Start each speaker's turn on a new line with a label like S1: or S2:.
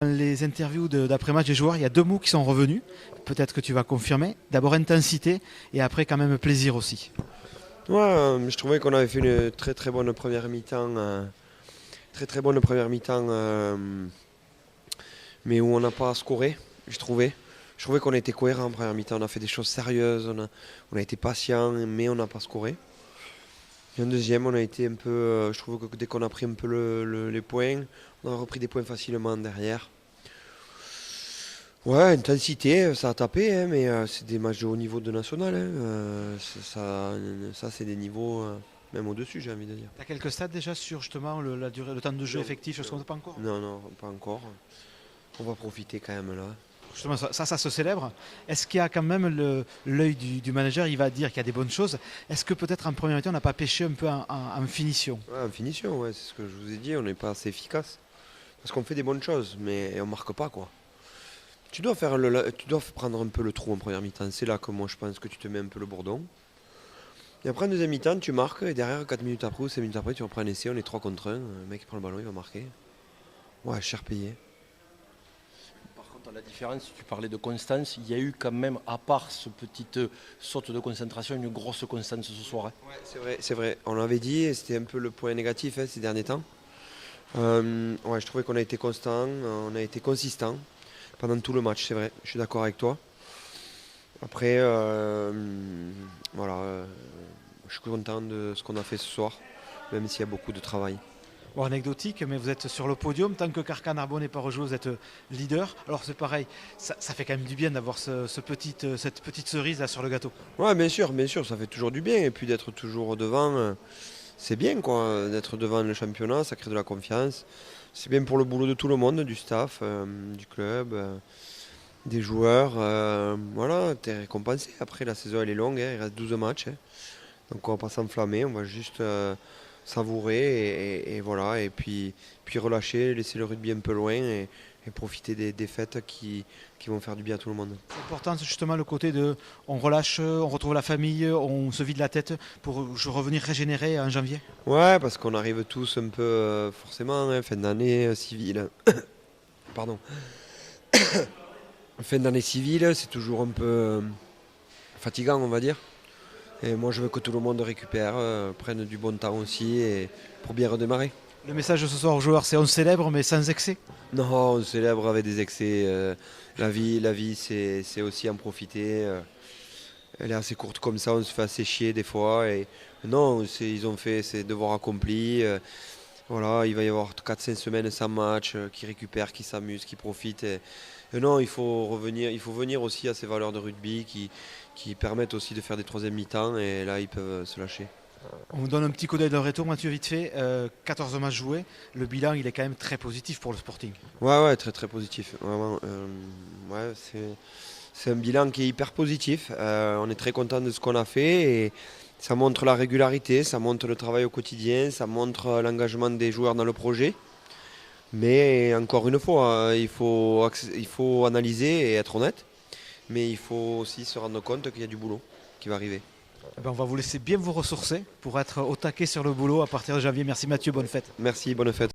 S1: Dans les interviews d'après-match des joueurs, il y a deux mots qui sont revenus. Peut-être que tu vas confirmer. D'abord intensité et après quand même plaisir aussi.
S2: Ouais, je trouvais qu'on avait fait une très très bonne première mi-temps, très bonne première mi-temps, mais où on n'a pas scoré, je trouvais. Je trouvais qu'on a été cohérent en première mi-temps, on a fait des choses sérieuses, on a été patient, mais on n'a pas scoré. Et en deuxième, on a été un peu, je trouve que dès qu'on a pris un peu les points, on a repris des points facilement derrière. Ouais, intensité, ça a tapé, hein, mais c'est des matchs de haut niveau de national, hein, ça c'est des niveaux même au-dessus, j'ai envie de dire.
S1: Tu as quelques stats déjà sur justement la durée, le temps de jeu
S2: Non,
S1: effectif, je ne compte pas encore.
S2: non, non, pas encore. On va profiter quand même là.
S1: Justement, ça se célèbre. Est-ce qu'il y a quand même l'œil du manager, il va dire qu'il y a des bonnes choses. Est-ce que peut-être en première mi-temps, on n'a pas pêché un peu en finition?
S2: Ouais, en finition, ouais, c'est ce que je vous ai dit, on n'est pas assez efficace. Parce qu'on fait des bonnes choses, mais on marque pas quoi. Tu dois prendre un peu le trou en première mi-temps. C'est là que moi je pense que tu te mets un peu le bourdon. Et après en deuxième mi-temps, tu marques et derrière 4 minutes après ou 5 minutes après, tu reprends un essai, on est 3 contre 1. Le mec qui prend le ballon, il va marquer. Ouais, cher payé.
S3: Par contre, la différence, tu parlais de constance, il y a eu quand même, à part ce petite saute de concentration, une grosse constance ce soir, hein.
S2: Ouais, c'est vrai, c'est vrai. On l'avait dit, et c'était un peu le point négatif hein, ces derniers temps. Ouais, je trouvais qu'on a été constant, on a été consistant pendant tout le match, c'est vrai. Je suis d'accord avec toi. Après, voilà, je suis content de ce qu'on a fait ce soir, même s'il y a beaucoup de travail.
S1: Bon, anecdotique, mais vous êtes sur le podium. Tant que Carcan Arbon n'est pas rejoué, vous êtes leader. Alors c'est pareil, ça fait quand même du bien d'avoir cette petite cerise là sur le gâteau.
S2: Ouais, bien sûr, ça fait toujours du bien. Et puis d'être toujours devant, c'est bien quoi. D'être devant le championnat, ça crée de la confiance. C'est bien pour le boulot de tout le monde, du staff, du club, des joueurs. Voilà, t'es récompensé. Après, la saison elle est longue, hein, il reste 12 matchs, hein. Donc on va pas s'enflammer, on va juste savourer et voilà. Et puis relâcher, laisser le rugby un peu loin et profiter des défaites qui vont faire du bien à tout le monde.
S1: C'est important c'est justement le côté de on relâche, on retrouve la famille, on se vide la tête pour revenir régénérer en janvier.
S2: Ouais, parce qu'on arrive tous un peu, forcément, hein, fin d'année civile. Pardon. Fin d'année civile, c'est toujours un peu fatigant, on va dire. Et moi, je veux que tout le monde récupère, prenne du bon temps aussi et pour bien redémarrer.
S1: Le message de ce soir aux joueurs, c'est on célèbre mais sans excès.
S2: Non, on célèbre avec des excès. La vie, c'est aussi en profiter. Elle est assez courte comme ça, on se fait assez chier des fois. Et non, ils ont fait ses devoirs accomplis. Voilà, il va y avoir 4 5 semaines sans match, qui récupèrent, qui s'amusent, qui profitent. Et non, il faut venir aussi à ces valeurs de rugby qui permettent aussi de faire des troisième mi-temps. Et là, ils peuvent se lâcher.
S1: On vous donne un petit coup d'œil dans le retour, Mathieu, vite fait. 14 matchs joués. Le bilan, il est quand même très positif pour le Sporting.
S2: Ouais, ouais, très très positif. Vraiment, ouais, c'est un bilan qui est hyper positif. On est très content de ce qu'on a fait et ça montre la régularité, ça montre le travail au quotidien, ça montre l'engagement des joueurs dans le projet. Mais encore une fois, il faut analyser et être honnête, mais il faut aussi se rendre compte qu'il y a du boulot qui va arriver.
S1: Eh ben, on va vous laisser bien vous ressourcer pour être au taquet sur le boulot à partir de janvier. Merci Mathieu, bonne fête.
S2: Merci, bonne fête.